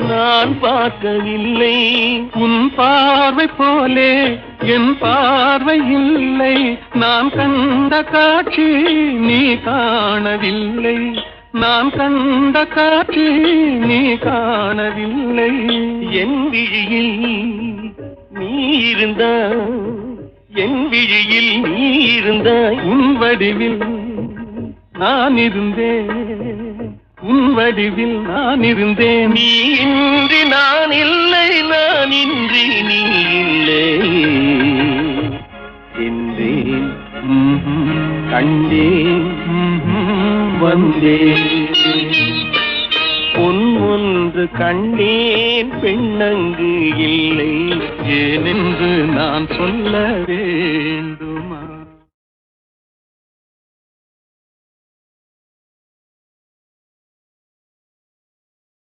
நான் பார்க்கவில்லை. உன் பார்வை போலே என் பார்வை இல்லை. நான் கண்ட காட்சி நீ காணவில்லை. நான் கண்ட காட்சி நீ காணவில்லை. என் விழியில் நீ இருந்தாய், என் விழியில் நீ இருந்தாய். உன் வடிவில் நான் இருந்தேன், உன் வடிவில் நான் இருந்தேன். நீ இன்றி நான் இல்லை, நான் இன்றி நீ இல்லை என்றேன். கண்டேன், வந்தேன். பொன் ஒன்று கண்டேன், பெண்ணங்கு இல்லை. ஏனென்று நான் சொல்ல வேண்டும்?